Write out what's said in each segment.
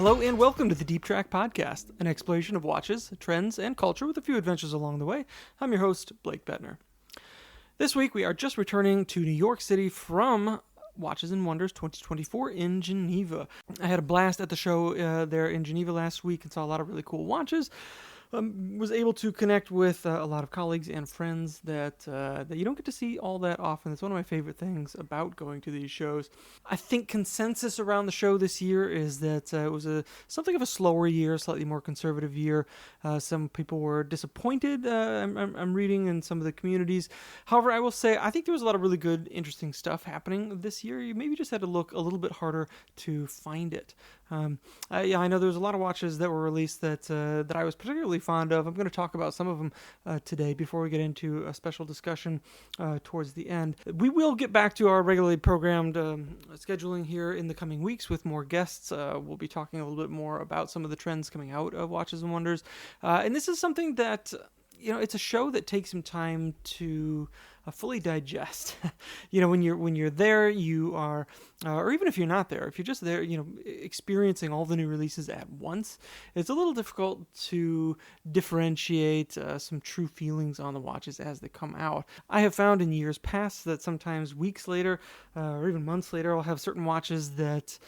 Hello and welcome to the Deep Track Podcast, an exploration of watches, trends, and culture with a few adventures along the way. I'm your host, Blake Buettner. This week we are just returning to New York City from Watches and Wonders 2024 in Geneva. I had a blast at the show there in Geneva last week and saw a lot of really cool watches. Was able to connect with a lot of colleagues and friends that you don't get to see all that often. It's one of my favorite things about going to these shows. I think consensus around the show this year is that it was something of a slower year, slightly more conservative year. Some people were disappointed, I'm reading in some of the communities. However, I will say I think there was a lot of really good, interesting stuff happening this year. You maybe just had to look a little bit harder to find it. I know there's a lot of watches that were released that I was particularly fond of. I'm going to talk about some of them today before we get into a special discussion towards the end. We will get back to our regularly programmed scheduling here in the coming weeks with more guests. We'll be talking a little bit more about some of the trends coming out of Watches and Wonders. And this is something that, it's a show that takes some time to fully digest. When you're there, you are, or even if you're not there, if you're just there, experiencing all the new releases at once, it's a little difficult to differentiate some true feelings on the watches as they come out. I have found in years past that sometimes weeks later, or even months later, I'll have certain watches that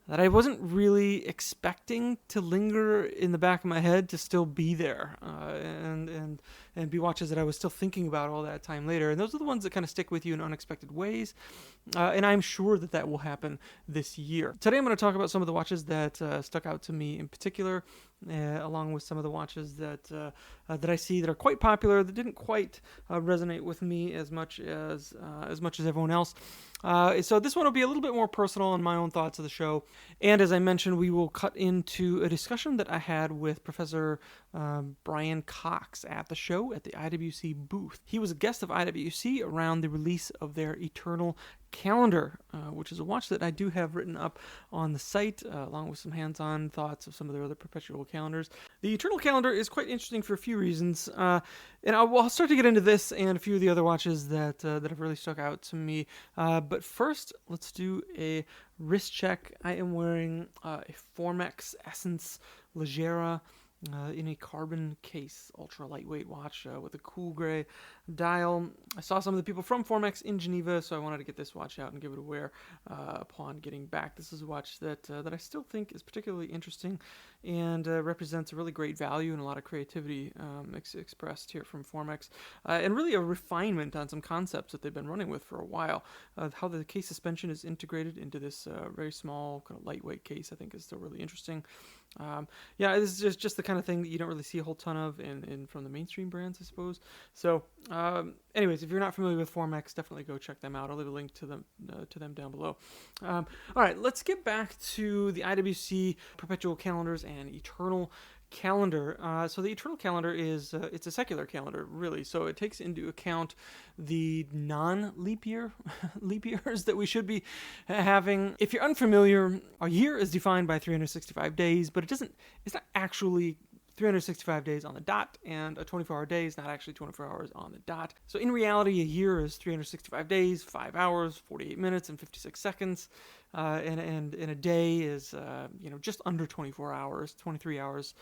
I wasn't really expecting to linger in the back of my head to still be there, and be watches that I was still thinking about all that time later. And those are the ones that kind of stick with you in unexpected ways, and I'm sure that will happen this year. Today I'm going to talk about some of the watches that stuck out to me in particular, along with some of the watches that I see that are quite popular, that didn't quite resonate with me as much as everyone else. So this one will be a little bit more personal in my own thoughts of the show. And as I mentioned, we will cut into a discussion that I had with Professor Brian Cox at the show at the IWC booth. He was a guest of IWC around the release of their Eternal Calendar, which is a watch that I do have written up on the site, along with some hands-on thoughts of some of their other perpetual calendars. The Eternal Calendar is quite interesting for a few reasons, and I'll start to get into this and a few of the other watches that have really stuck out to me. But first, let's do a wrist check. I am wearing a Formex Essence Legera in a carbon case, ultra lightweight watch with a cool gray dial. I saw some of the people from Formex in Geneva, so I wanted to get this watch out and give it a wear upon getting back. This is a watch that I still think is particularly interesting and represents a really great value and a lot of creativity expressed here from Formex, and really a refinement on some concepts that they've been running with for a while. How the case suspension is integrated into this very small, kind of lightweight case, I think is still really interesting. This is just the kind of thing that you don't really see a whole ton of in from the mainstream brands, I suppose. So, anyways, if you're not familiar with Formex, definitely go check them out. I'll leave a link to them down below. All right, let's get back to the IWC Perpetual Calendars and Eternal Calendar. So the Eternal Calendar is it's a secular calendar, really. So it takes into account the non-leap years that we should be having. If you're unfamiliar, a year is defined by 365 days, but it's not actually 365 days on the dot, and a 24-hour day is not actually 24 hours on the dot. So in reality, a year is 365 days, 5 hours, 48 minutes, and 56 seconds. And a day is, just under 24 hours, 23 hours,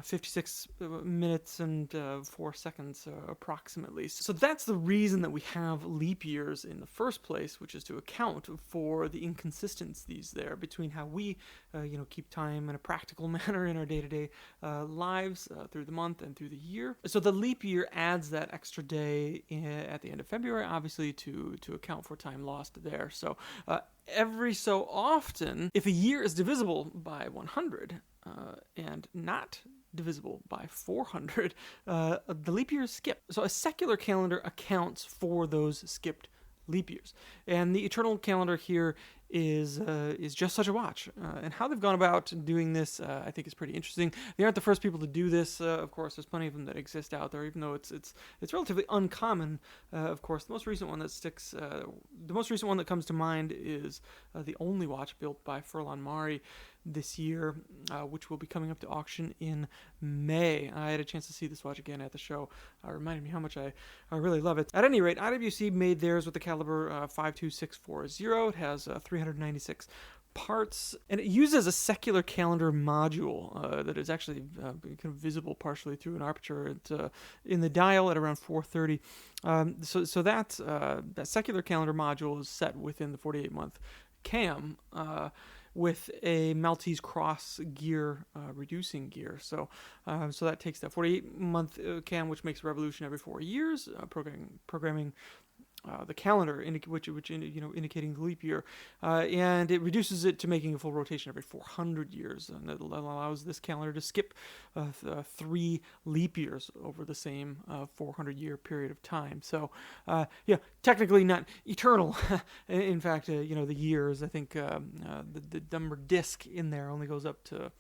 56 minutes and 4 seconds approximately. So that's the reason that we have leap years in the first place, which is to account for the inconsistencies there between how we, keep time in a practical manner in our day-to-day lives through the month and through the year. So the leap year adds that extra day at the end of February, obviously, to account for time lost there. So every so often, if a year is divisible by 100 and not divisible by 400, the leap year is skipped. So a secular calendar accounts for those skipped leap years. And the Eternal Calendar here is just such a watch. And how they've gone about doing this, I think, is pretty interesting. They aren't the first people to do this. Of course, there's plenty of them that exist out there, even though it's relatively uncommon. Of course, the most recent one that comes to mind is the only watch built by Furlan Mari this year, which will be coming up to auction in May. I had a chance to see this watch again at the show. It reminded me how much I really love it. At any rate, IWC made theirs with the caliber 52640. It has 396 parts, and it uses a secular calendar module that is actually kind of visible partially through an aperture in the dial at around 430. So that secular calendar module is set within the 48-month cam with a Maltese cross gear reducing gear. So that takes that 48-month cam, which makes a revolution every 4 years, programming the calendar, which indicating the leap year, and it reduces it to making a full rotation every 400 years, and it allows this calendar to skip 3 leap years over the same 400-year period of time. So, technically not eternal. In fact, the years, I think the number disc in there only goes up to,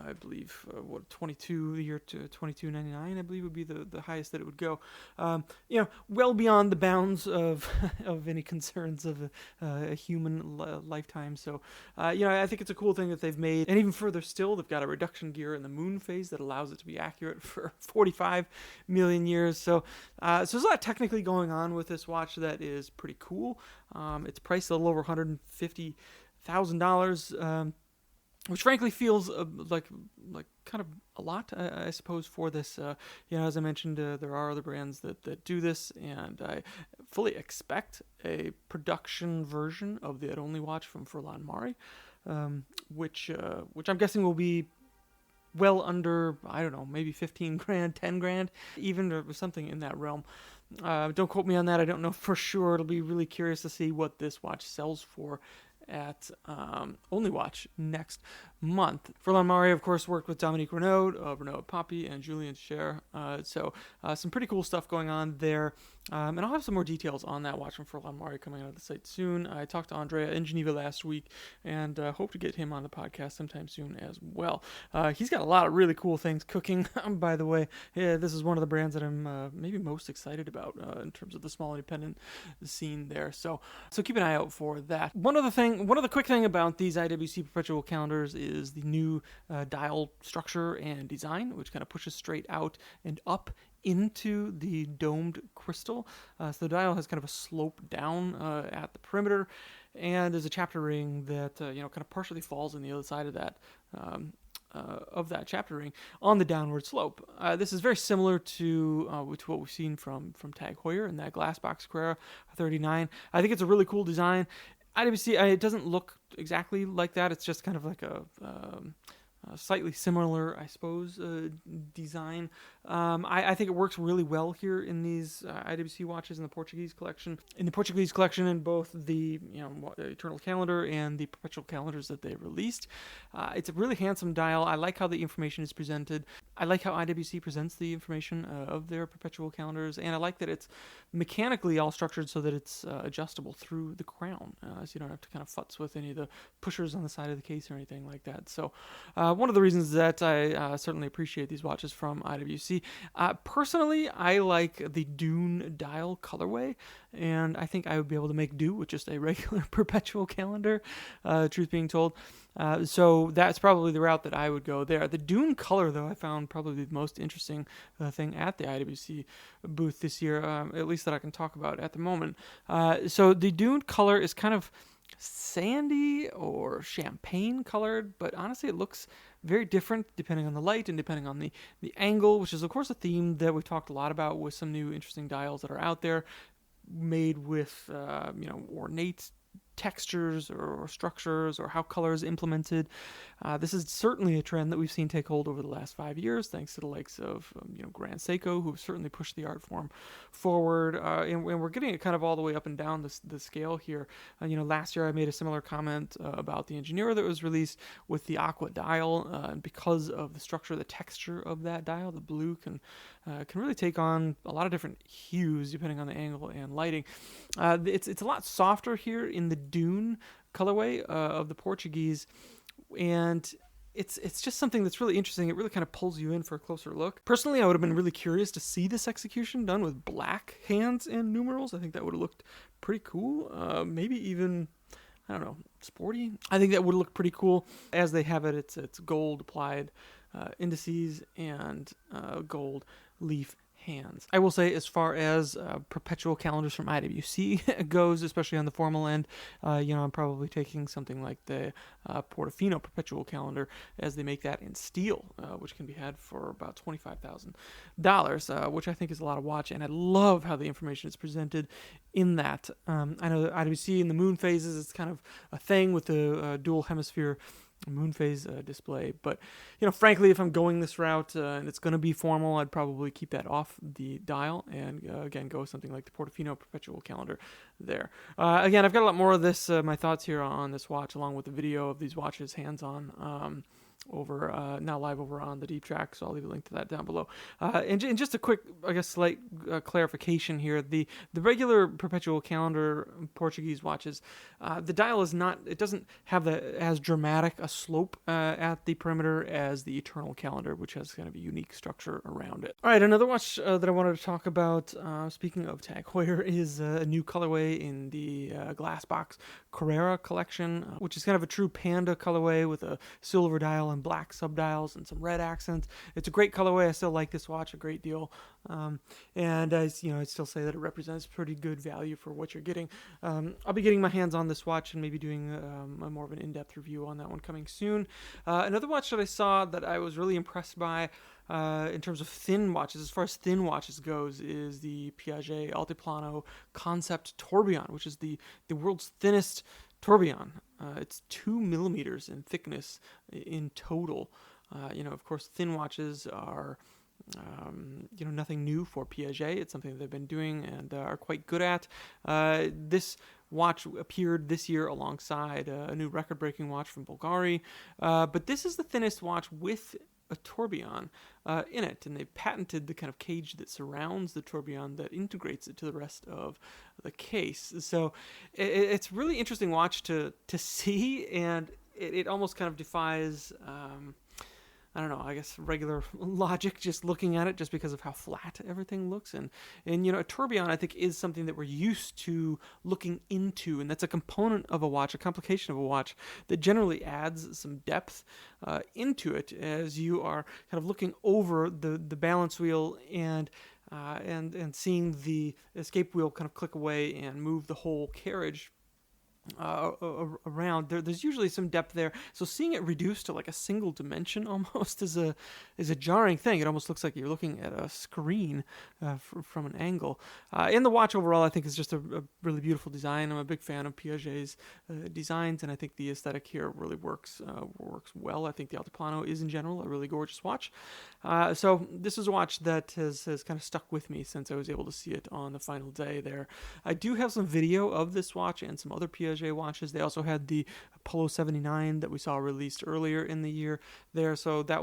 I believe, 22, the year to 2299, I believe would be the highest that it would go. Well beyond the bounds of any concerns of a human lifetime. So, I think it's a cool thing that they've made. And even further still, they've got a reduction gear in the moon phase that allows it to be accurate for 45 million years. So there's a lot technically going on with this watch that is pretty cool. It's priced a little over $150,000. Which frankly feels like kind of a lot, I suppose, for this. As I mentioned, there are other brands that do this, and I fully expect a production version of the only watch from Furlan Mari, which I'm guessing will be well under, I don't know, maybe 15 grand, 10 grand, even, or something in that realm. Don't quote me on that. I don't know for sure. It'll be really curious to see what this watch sells for at Only Watch next month. Furlan Mari, of course, worked with Dominique Renaud, Renaud Poppy, and Julien Cher. So some pretty cool stuff going on there. And I'll have some more details on that watch from Furlan Mari coming out of the site soon. I talked to Andrea in Geneva last week and hope to get him on the podcast sometime soon as well. He's got a lot of really cool things cooking, by the way. Yeah, this is one of the brands that I'm maybe most excited about in terms of the small independent scene there. So keep an eye out for that. One other quick thing about these IWC perpetual calendars is the new dial structure and design, which kind of pushes straight out and up into the domed crystal. So the dial has kind of a slope down at the perimeter, and there's a chapter ring that kind of partially falls on the other side of that chapter ring on the downward slope. This is very similar to what we've seen from Tag Heuer in that glass box Carrera 39. I think it's a really cool design. IWC, it doesn't look exactly like that. It's just kind of like a slightly similar, I suppose, design. I think it works really well here in these IWC watches in the Portuguese collection. In the Portuguese collection, in both the Eternal Calendar and the Perpetual Calendars that they released, it's a really handsome dial. I like how the information is presented. I like how IWC presents the information of their Perpetual Calendars, and I like that it's mechanically all structured so that it's adjustable through the crown, so you don't have to kind of futz with any of the pushers on the side of the case or anything like that. So one of the reasons that I certainly appreciate these watches from IWC. Personally, I like the Dune dial colorway, and I think I would be able to make do with just a regular Perpetual Calendar, truth being told. So that's probably the route that I would go there. The Dune color, though, I found probably the most interesting thing at the IWC booth this year, at least that I can talk about at the moment. So the Dune color is kind of sandy or champagne colored, but honestly it looks very different depending on the light and depending on the angle, which is of course a theme that we've talked a lot about with some new interesting dials that are out there made with ornate textures or structures or how color is implemented. This is certainly a trend that we've seen take hold over the last 5 years, thanks to the likes of Grand Seiko, who have certainly pushed the art form forward, and we're getting it kind of all the way up and down the scale here. Last year I made a similar comment about the Engineer that was released with the Aqua dial, and because of the structure, the texture of that dial, the blue can really take on a lot of different hues depending on the angle and lighting. It's a lot softer here in the Dune colorway of the Portuguese, and it's just something that's really interesting. It really kind of pulls you in for a closer look. Personally, I would have been really curious to see this execution done with black hands and numerals. I think that would have looked pretty cool. Maybe even, I don't know, sporty. I think that would look pretty cool. As they have it, it's gold applied indices and gold leaf hands. I will say, as far as perpetual calendars from IWC goes, especially on the formal end, I'm probably taking something like the Portofino perpetual calendar, as they make that in steel, which can be had for about $25,000, which I think is a lot of watch, and I love how the information is presented in that. I know that IWC in the moon phases, it's kind of a thing with the dual hemisphere moon phase display, but frankly, if I'm going this route and it's going to be formal, I'd probably keep that off the dial and again go with something like the Portofino perpetual calendar there. Again, I've got a lot more of this, my thoughts here on this watch, along with the video of these watches hands-on over now live over on the Deep Track, so I'll leave a link to that down below. And just a quick, I guess, slight clarification here: the regular perpetual calendar Portuguese watches, the dial is not, it doesn't have as dramatic a slope at the perimeter as the Eternal Calendar, which has kind of a unique structure around it. All right, another watch that I wanted to talk about, speaking of Tag Heuer, is a new colorway in the glass box Carrera collection, which is kind of a true panda colorway with a silver dial and black subdials and some red accents. It's a great colorway. I still like this watch a great deal, and I'd still say that it represents pretty good value for what you're getting. I'll be getting my hands on this watch and maybe doing a more of an in-depth review on that one coming soon. Another watch that I saw that I was really impressed by in terms of thin watches, as far as thin watches goes, is the Piaget Altiplano Concept Tourbillon, which is the world's thinnest tourbillon. It's 2 millimeters in thickness in total. Of course, thin watches are nothing new for Piaget. It's something that they've been doing and are quite good at. This watch appeared this year alongside a new record-breaking watch from Bulgari, but this is the thinnest watch with a tourbillon in it, and they patented the kind of cage that surrounds the tourbillon that integrates it to the rest of the case. So it's really interesting watch to see, and it almost kind of defies I don't know, I guess regular logic just looking at it, just because of how flat everything looks. And a tourbillon, I think, is something that we're used to looking into, and that's a component of a watch, a complication of a watch that generally adds some depth into it as you are kind of looking over the balance wheel and seeing the escape wheel kind of click away and move the whole carriage around. There's usually some depth there, so seeing it reduced to like a single dimension almost is a jarring thing. It almost looks like you're looking at a screen from an angle. And the watch overall, I think, is just a really beautiful design. I'm a big fan of Piaget's designs, and I think the aesthetic here really works well. I think the Altiplano is in general a really gorgeous watch. So this is a watch that has kind of stuck with me since I was able to see it on the final day there. I do have some video of this watch and some other Piaget watches. They also had the Apollo 79 that we saw released earlier in the year there, so that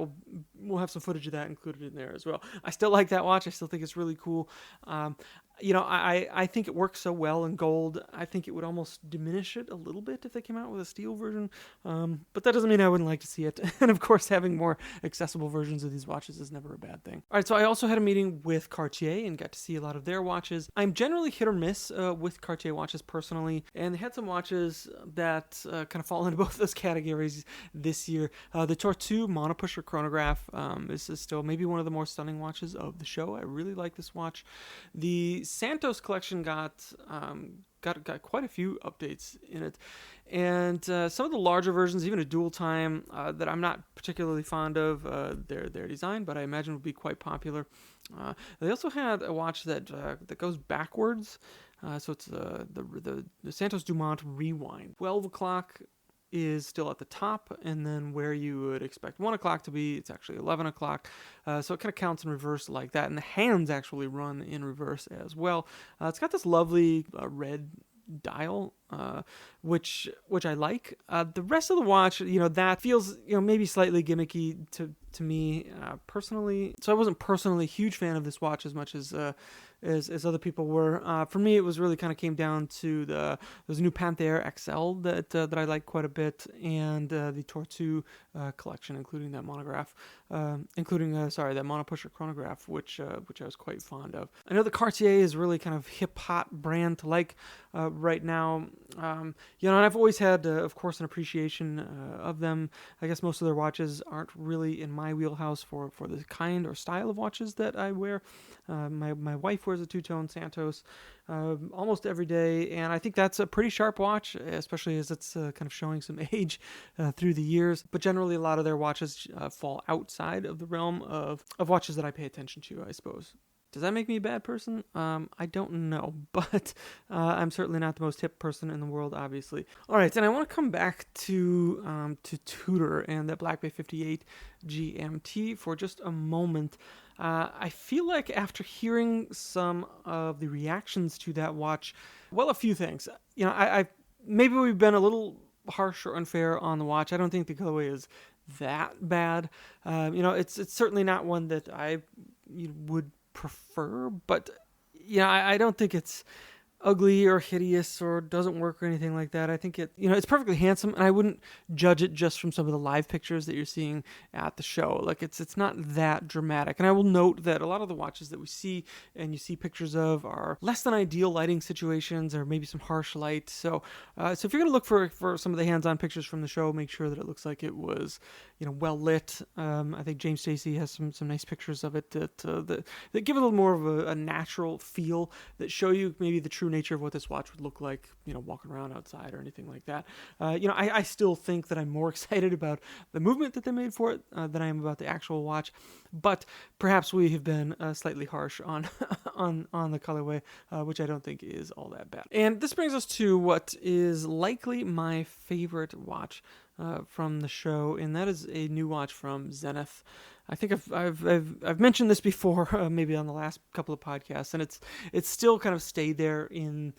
we'll have some footage of that included in there as well. I still like that watch. I still think it's really cool. I think it works so well in gold. I think it would almost diminish it a little bit if they came out with a steel version, but that doesn't mean I wouldn't like to see it. And of course, having more accessible versions of these watches is never a bad thing. All right, so I also had a meeting with Cartier and got to see a lot of their watches. I'm generally hit or miss with Cartier watches personally, and they had some watches that kind of fall into both those categories this year. The Tortue monopusher chronograph is still maybe one of the more stunning watches of the show. I really like this watch. The Santos collection got quite a few updates in it, and some of the larger versions, even a dual time, that I'm not particularly fond of their design, but I imagine would be quite popular. They also had a watch that goes backwards, so it's the Santos Dumont Rewind. 12 o'clock is still at the top, and then where you would expect 1 o'clock to be, it's actually 11 o'clock. So it kind of counts in reverse like that, and the hands actually run in reverse as well. It's got this lovely red dial, which I like. The rest of the watch, that feels maybe slightly gimmicky to me personally. So I wasn't personally a huge fan of this watch as much as other people were. For me, it was really kind of came down to there's a new Panther XL that I like quite a bit, and the Tortue collection, including that monograph, that monopusher chronograph, which I was quite fond of. I know the Cartier is really kind of hip hop brand to like. right now. And I've always had, of course, an appreciation of them. I guess most of their watches aren't really in my wheelhouse for the kind or style of watches that I wear. My wife wears a two-tone Santos almost every day, and I think that's a pretty sharp watch, especially as it's kind of showing some age through the years. But generally, a lot of their watches fall outside of the realm of watches that I pay attention to, I suppose. Does that make me a bad person? I don't know, but I'm certainly not the most hip person in the world, obviously. All right, and I want to come back to Tudor and that Black Bay 58 GMT for just a moment. I feel like after hearing some of the reactions to that watch, well, a few things. I maybe we've been a little harsh or unfair on the watch. I don't think the colorway is that bad. It's certainly not one that I would prefer, but I don't think it's ugly or hideous or doesn't work or anything like that. I think it's perfectly handsome, and I wouldn't judge it just from some of the live pictures that you're seeing at the show. Like it's not that dramatic. And I will note that a lot of the watches that we see and you see pictures of are less than ideal lighting situations or maybe some harsh light. So if you're going to look for some of the hands-on pictures from the show, make sure that it looks like it was well lit. I think James Stacey has some nice pictures of it that give it a little more of a natural feel, that show you maybe the true nature of what this watch would look like, walking around outside or anything like that. I still think that I'm more excited about the movement that they made for it than I am about the actual watch, but perhaps we have been slightly harsh on on the colorway, which I don't think is all that bad. And this brings us to what is likely my favorite watch from the show, and that is a new watch from Zenith. I think I've mentioned this before, maybe on the last couple of podcasts, and it's still kind of stayed there in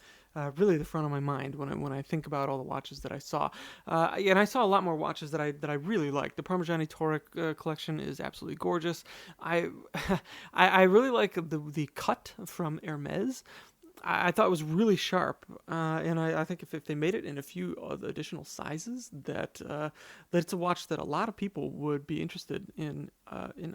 really the front of my mind when I think about all the watches that I saw. And I saw a lot more watches that I really like. The Parmigiani Toric collection is absolutely gorgeous. I really like the cut from Hermes. I thought it was really sharp, and I think if they made it in a few additional sizes, that it's a watch that a lot of people would be interested in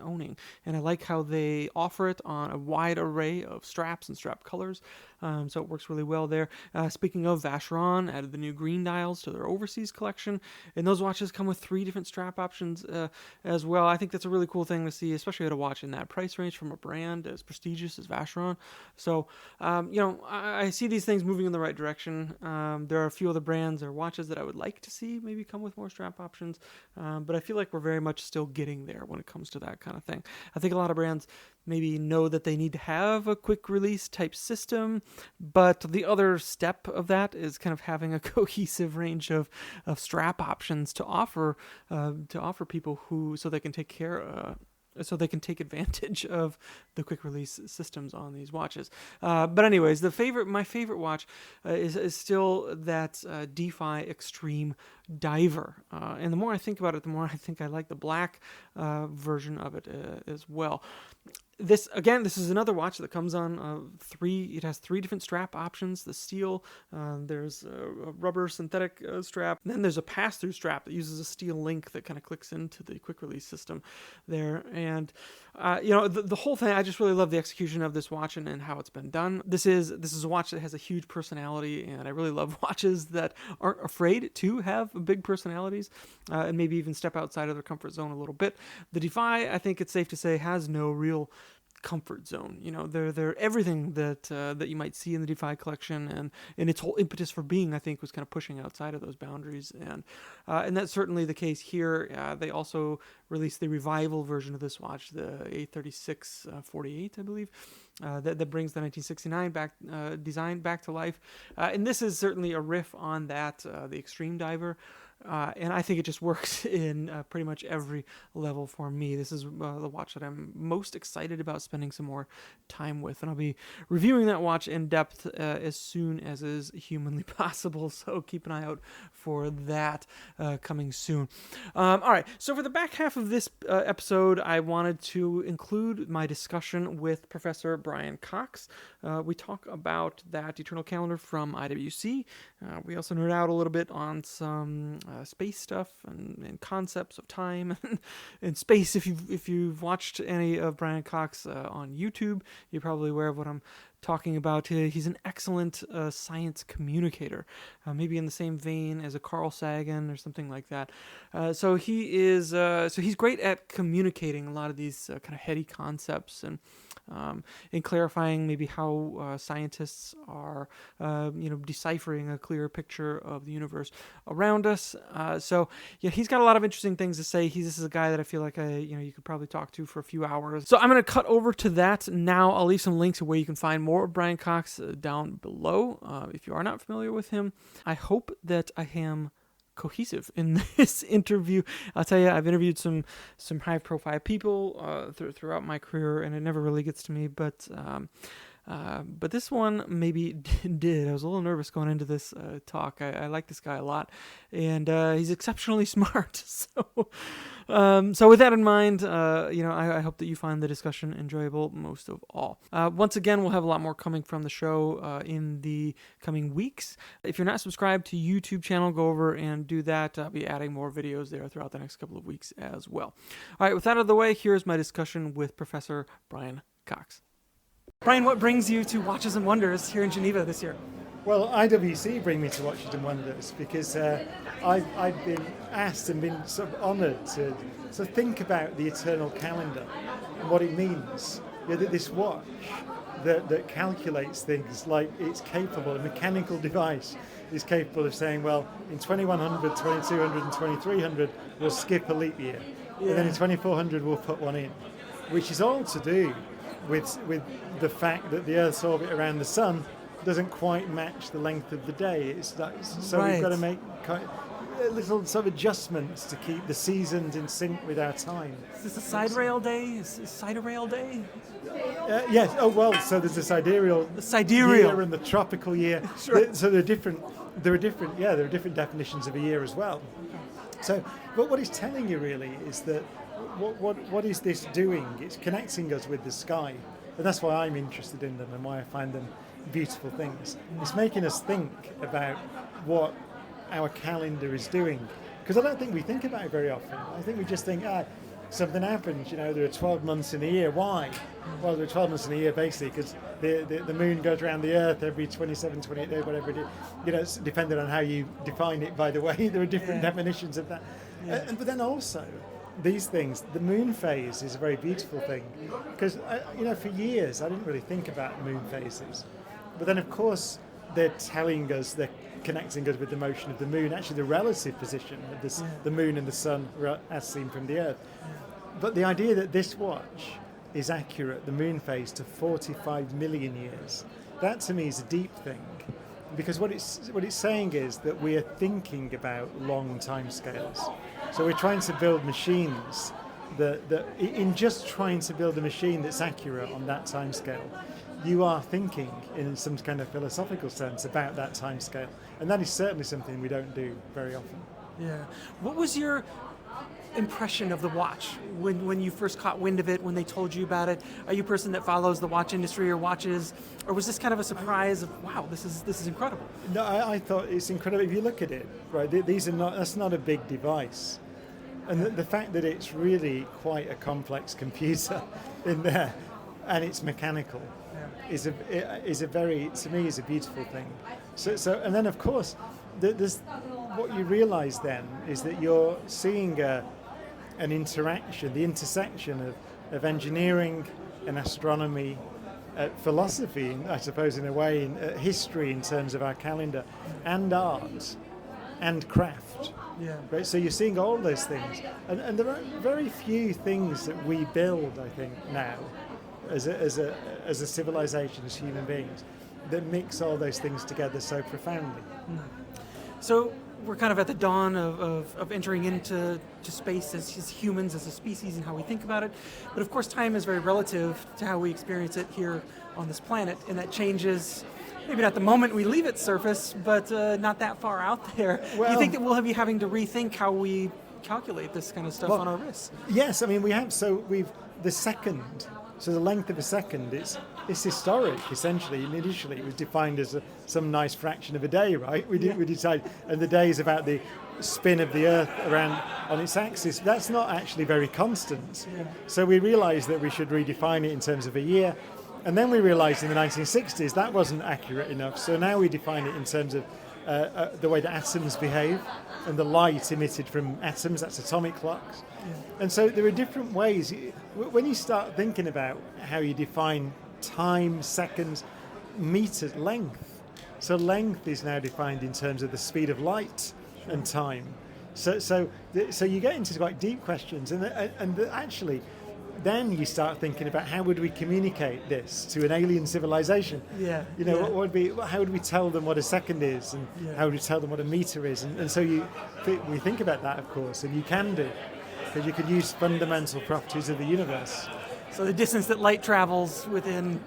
owning. And I like how they offer it on a wide array of straps and strap colors, so it works really well there. Speaking of, Vacheron added the new green dials to their overseas collection, and those watches come with 3 different strap options as well. I think that's a really cool thing to see, especially at a watch in that price range from a brand as prestigious as Vacheron. So, I see these things moving in the right direction. There are a few other brands or watches that I would like to see maybe come with more strap options, but I feel like we're very much still getting there when it comes to that kind of thing. I think a lot of brands maybe know that they need to have a quick release type system, but the other step of that is kind of having a cohesive range of strap options to offer people so they can take advantage of the quick release systems on these watches. But anyways, my favorite watch is still that DeFi Extreme Diver. And the more I think about it, the more I think I like the black version of it as well. This is another watch that comes on it has 3 different strap options. The steel, there's a rubber synthetic strap, and then there's a pass-through strap that uses a steel link that kind of clicks into the quick release system there. And the whole thing, I just really love the execution of this watch and how it's been done. This is a watch that has a huge personality, and I really love watches that aren't afraid to have big personalities and maybe even step outside of their comfort zone a little bit. The Defy, I think it's safe to say, has no real comfort zone. They're everything that you might see in the Defy collection, and its whole impetus for being, I think, was kind of pushing outside of those boundaries, and that's certainly the case here. They also released the revival version of this watch, the A3648, I believe, that brings the 1969 design back to life, and this is certainly a riff on that, the Extreme Diver. And I think it just works in pretty much every level for me. This is the watch that I'm most excited about spending some more time with, and I'll be reviewing that watch in depth as soon as is humanly possible, so keep an eye out for that coming soon. All right, so for the back half of this episode, I wanted to include my discussion with Professor Brian Cox. We talk about that Eternal Calendar from IWC. We also nerd out a little bit on some space stuff and concepts of time and space. If you've watched any of Brian Cox on YouTube, you're probably aware of what I'm talking about he's an excellent science communicator, maybe in the same vein as a Carl Sagan or something like that. So he's great at communicating a lot of these kind of heady concepts and in clarifying maybe how scientists are, deciphering a clearer picture of the universe around us. So he's got a lot of interesting things to say. This is a guy that I feel like you could probably talk to for a few hours. So I'm going to cut over to that now. I'll leave some links where you can find more of Brian Cox down below. If you are not familiar with him, I hope that I am cohesive in this interview. I'll tell you, I've interviewed some high-profile people throughout my career, and it never really gets to me. But this one maybe did. I was a little nervous going into this talk. I like this guy a lot, and he's exceptionally smart. So with that in mind, I hope that you find the discussion enjoyable most of all. Once again, we'll have a lot more coming from the show in the coming weeks. If you're not subscribed to YouTube channel, go over and do that. I'll be adding more videos there throughout the next couple of weeks as well. All right, with that out of the way, here's my discussion with Professor Brian Cox. Brian, what brings you to Watches and Wonders here in Geneva this year? Well, IWC bring me to Watches and Wonders because I've been asked and been sort of honoured to think about the Eternal Calendar and what it means. This watch that calculates things, like it's capable, a mechanical device is capable of saying, well, in 2100, 2200 and 2300 we'll skip a leap year. And then in 2400 we'll put one in, which is all to do with the fact that the Earth's orbit around the Sun doesn't quite match the length of the day. Right. We've got to make little sort of adjustments to keep the seasons in sync with our time. Is this a sidereal day? Is sidereal day? Yes. Oh well. So there's the sidereal year and the tropical year. Sure. So there are different definitions of a year as well. So, but what it's telling you really is that what is this doing? It's connecting us with the sky, and that's why I'm interested in them and why I find them beautiful things. It's making us think about what our calendar is doing, because I don't think we think about it very often. I think we just think, something happens, there are 12 months in a year. Why? Well, there are 12 months in a year basically because the moon goes around the Earth every 27, 28 days, whatever it is. It's depending on how you define it, by the way. There are different definitions of that. Yeah. But then also, these things, the moon phase is a very beautiful thing, because for years I didn't really think about moon phases, but then of course they're telling us, they're connecting us with the motion of the moon, actually the relative position of this, the moon and the sun as seen from the Earth. But the idea that this watch is accurate, the moon phase, to 45 million years, that to me is a deep thing, because what it's saying is that we are thinking about long time scales. So we're trying to build machines that in just trying to build a machine that's accurate on that time scale, you are thinking in some kind of philosophical sense about that time scale. And that is certainly something we don't do very often. Yeah. What was your impression of the watch when you first caught wind of it, when they told you about it? Are you a person that follows the watch industry or watches, or was this kind of a surprise of, wow, this is incredible? No, I thought it's incredible. If you look at it, right, that's not a big device. And the fact that it's really quite a complex computer in there, and it's mechanical, is a very, to me, is a beautiful thing. So and then of course, there's what you realise then is that you're seeing an interaction, the intersection of engineering and astronomy, philosophy, I suppose in a way, history in terms of our calendar, and art, and craft. Yeah. Right. So you're seeing all those things, and there are very few things that we build, I think, now, as a civilization, as human beings, that mix all those things together so profoundly. So we're kind of at the dawn of entering into space as humans, as a species, and how we think about it. But of course, time is very relative to how we experience it here on this planet, and that changes. Maybe not the moment we leave its surface, but not that far out there. Well, do you think that we'll be having to rethink how we calculate this kind of stuff on our wrists? Yes, I mean we have. So the second. So the length of a second, it's historic essentially. And initially, it was defined as some nice fraction of a day, right? We decided, and the day is about the spin of the Earth around on its axis. That's not actually very constant. Yeah. So we realised that we should redefine it in terms of a year. And then we realized in the 1960s that wasn't accurate enough. So now we define it in terms of the way that atoms behave and the light emitted from atoms, that's atomic clocks. Yeah. And so there are different ways. When you start thinking about how you define time, seconds, meters, length. So length is now defined in terms of the speed of light and time. So you get into quite deep questions, and actually, then you start thinking about how would we communicate this to an alien civilization? Yeah. What would be? How would we tell them what a second is, and how would we tell them what a meter is? And so we think about that, of course, and you can do, because you could use fundamental properties of the universe. So the distance that light travels within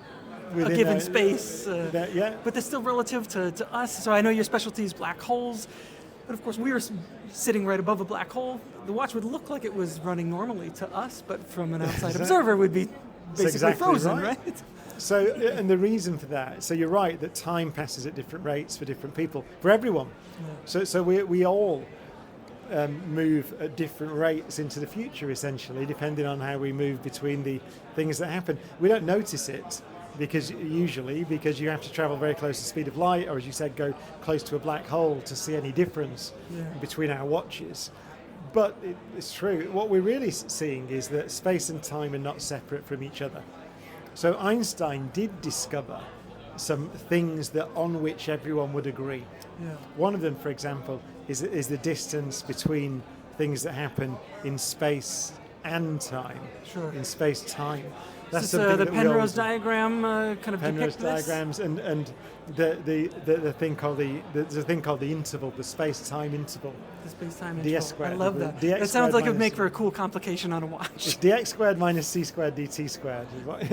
a given space, but they're still relative to us. So I know your specialty is black holes. But of course, we were sitting right above a black hole. The watch would look like it was running normally to us, but from an outside observer would be basically exactly frozen, right? So, and the reason for that, so you're right that time passes at different rates for different people, for everyone. Yeah. So we all move at different rates into the future, essentially, depending on how we move between the things that happen. We don't notice it. Because you have to travel very close to the speed of light, or as you said, go close to a black hole to see any difference between our watches. But it's true. What we're really seeing is that space and time are not separate from each other. So Einstein did discover some things on which everyone would agree. Yeah. One of them, for example, is the distance between things that happen in space and time. Sure. In space-time. That's the Penrose diagram kind of Penrose depict this? diagrams and the thing called there's a thing called the interval, the space-time interval. The space-time dx interval. Squared, I love that. It sounds like it would make for a cool complication on a watch. It's dx squared minus c squared dt squared.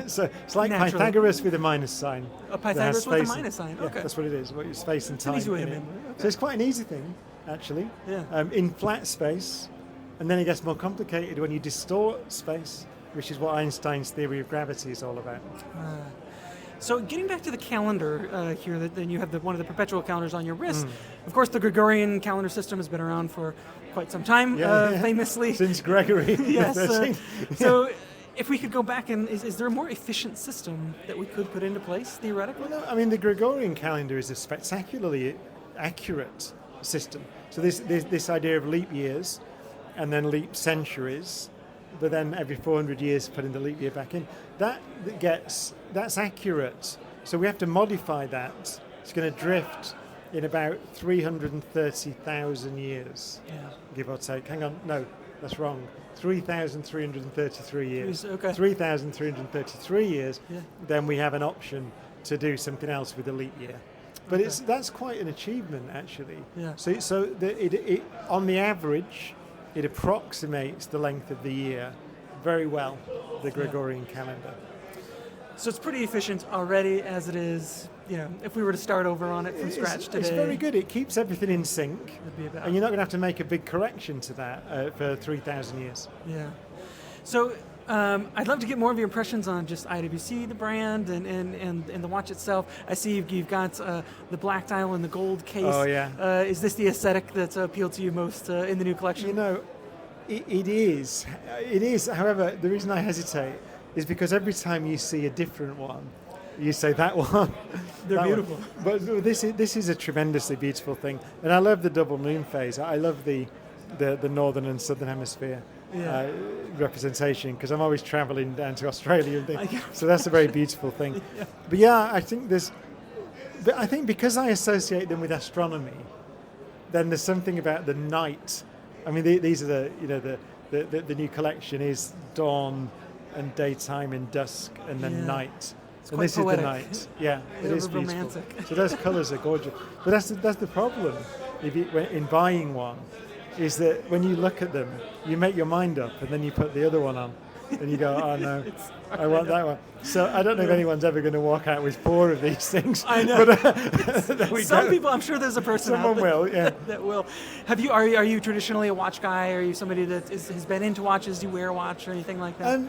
So it's like Naturally. Pythagoras with a minus sign. A Pythagoras with a minus sign. Okay. Yeah, that's what it is. Space and time. It's an easy way to remember. So it's quite an easy thing, actually. Yeah. In flat space, and then it gets more complicated when you distort space, which is what Einstein's theory of gravity is all about. So getting back to the calendar here, then you have one of the perpetual calendars on your wrist. Of course, the Gregorian calendar system has been around for quite some time, famously. Since Gregory. Yes. So if we could go back, is there a more efficient system that we could put into place, theoretically? Well, no, I mean, the Gregorian calendar is a spectacularly accurate system. So this idea of leap years and then leap centuries, but then every 400 years putting the leap year back in, that's accurate. So we have to modify that. It's going to drift in about 330,000 years, give or take. Hang on, no, that's wrong. 3,333 years. Okay. 3,333 years, then we have an option to do something else with the leap year. But that's quite an achievement, actually. Yeah. So it on the average, it approximates the length of the year very well, the Gregorian calendar. So it's pretty efficient already as it is, if we were to start over on it from scratch today. It's very good. It keeps everything in sync. And you're not going to have to make a big correction to that for 3,000 years. Yeah. So I'd love to get more of your impressions on just IWC, the brand, and the watch itself. I see you've got the black dial and the gold case. Oh, yeah. Is this the aesthetic that's appealed to you most in the new collection? It is. It is. However, the reason I hesitate is because every time you see a different one, you say that one. They're beautiful. But this is a tremendously beautiful thing. And I love the double moon phase. I love the northern and southern hemisphere. Representation, because I'm always traveling down to Australia and things. So that's a very beautiful thing. Yeah. But I think because I associate them with astronomy, then there's something about the night. I mean, these are the new collection is dawn and daytime and dusk and then night. It's and quite this poetic. Is the night. Yeah, it is beautiful. Romantic. So those colours are gorgeous. But that's the problem in buying one. Is that when you look at them, you make your mind up, and then you put the other one on, and you go, "Oh no, I want that one." So I don't know if anyone's ever going to walk out with 4 of these things. I know. But, some people, I'm sure there's a person. Someone will, yeah. That will. Are you traditionally a watch guy? Are you somebody that has been into watches? Do you wear a watch or anything like that?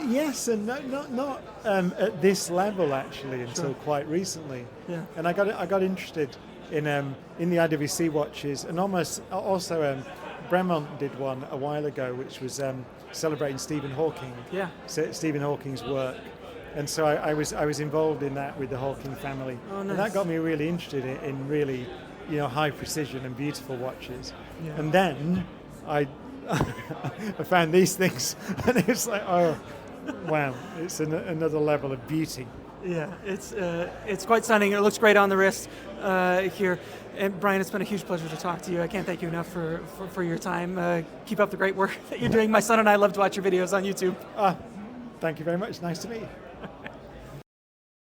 Yes, and not at this level actually until quite recently. Yeah. And I got interested in the IWC watches, and also Bremont did one a while ago, which was celebrating Stephen Hawking. Yeah. Stephen Hawking's work, And so I was involved in that with the Hawking family. Oh, nice. And that got me really interested in really, high precision and beautiful watches. Yeah. And then I found these things, and it's like, oh, wow, it's another level of beauty. Yeah, it's quite stunning. It looks great on the wrist here. And Brian, it's been a huge pleasure to talk to you. I can't thank you enough for your time. Keep up the great work that you're doing. My son and I love to watch your videos on YouTube. Thank you very much. Nice to meet you.